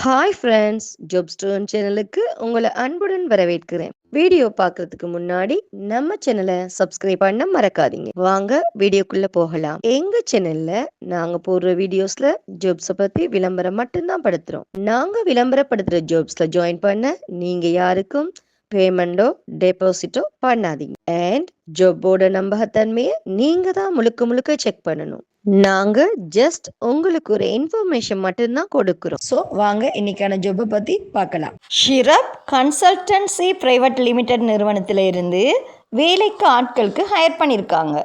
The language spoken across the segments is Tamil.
ஹாய் ஃப்ரெண்ட்ஸ், ஜாப் ஸ்டோன் சேனலுக்கு உங்களை அன்புடன் வரவேற்கிறேன். வீடியோ பார்க்கறதுக்கு முன்னாடி நம்ம சேனலை சப்ஸ்கிரைப் பண்ண மறக்காதீங்க. வாங்க வீடியோக்குள்ள போகலாம். எங்க சேனல்ல நாங்க போடுற வீடியோஸ்ல ஜாப்ஸை பத்தி விளம்பரம் மட்டும்தான் படுத்துறோம். நாங்க விளம்பரப்படுத்துற ஜாப்ஸ்ல ஜாயின் பண்ண நீங்க யாருக்கும் பேமெண்டோ டெபாசிட்டோ பண்ணாதீங்க. அண்ட் ஜாப்போட நம்பகத்தன்மையை நீங்க தான் முழுக்க முழுக்க செக் பண்ணணும். நாங்க ஜஸ்ட் உங்களுக்கு ஒரு இன்ஃபர்மேஷன் மட்டும்தான் கொடுக்குறோம். ஸோ வாங்க இன்னைக்கான ஜாப்பை பற்றி பார்க்கலாம். ஷிரப் கன்சல்டன்சி பிரைவேட் லிமிடெட் நிறுவனத்தில் இருந்து வேலைக்கு ஆட்களுக்கு ஹையர் பண்ணியிருக்காங்க.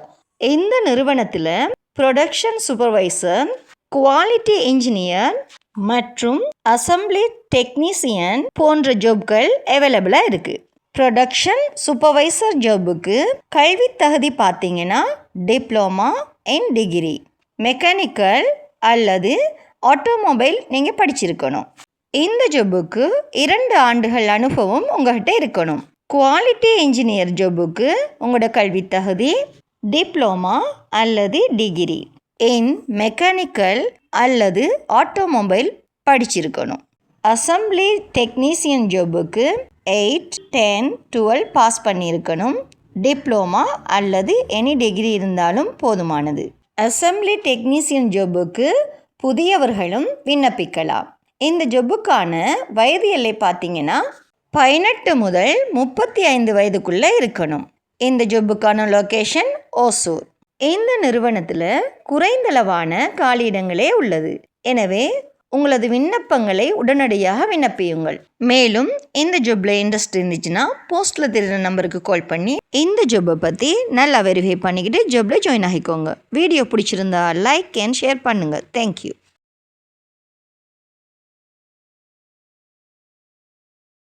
இந்த நிறுவனத்தில் ப்ரொடக்ஷன் சூப்பர்வைசர், குவாலிட்டி இன்ஜினியர் மற்றும் அசம்பிளி டெக்னீசியன் போன்ற ஜாப்கள் அவைலபிளாக இருக்குது. ப்ரொடக்ஷன் சூப்பர்வைசர் ஜாபுக்கு கல்வி தகுதி பார்த்தீங்கன்னா டிப்ளமா இன் டிகிரி, மெக்கானிக்கல் அல்லது ஆட்டோமொபைல் நீங்கள் படிச்சிருக்கணும். இந்த ஜாபுக்கு 2 ஆண்டுகள் அனுபவம் உங்கள்கிட்ட இருக்கணும். குவாலிட்டி இன்ஜினியர் ஜாபுக்கு உங்களோட கல்வி தகுதி டிப்ளமா அல்லது டிகிரி இன் மெக்கானிக்கல் அல்லது ஆட்டோமொபைல் படிச்சிருக்கணும். அசம்பிளி டெக்னீசியன் ஜாபுக்கு 8, 10, 12 பாஸ் பண்ணியிருக்கணும். டிப்ளமா அல்லது எனி டிகிரி இருந்தாலும் போதுமானது. அசம்பிளி டெக்னீசியன் ஜாபுக்கு புதியவர்களும் விண்ணப்பிக்கலாம். இந்த ஜாபுக்கான வயது எல்லை பார்த்தீங்கன்னா 18 முதல் 35 வயதுக்குள்ளே இருக்கணும். இந்த ஜாபுக்கான லொக்கேஷன் ஓசூர். இந்த நிறுவனத்தில் குறைந்தளவான காலியிடங்களே உள்ளது. எனவே உங்களது விண்ணப்பங்களை உடனடியாக விண்ணப்பியுங்கள். மேலும் இந்த ஜாப்ல இன்ட்ரெஸ்ட் இருந்துச்சுன்னா போஸ்ட்டில் தெரிகிற நம்பருக்கு கால் பண்ணி இந்த ஜாப்பை பற்றி நல்லா வெரிஃபை பண்ணிக்கிட்டு ஜாப்ல ஜாயின் ஆகிக்கோங்க. வீடியோ பிடிச்சிருந்தா லைக் அண்ட் ஷேர் பண்ணுங்கள். தேங்க்யூ.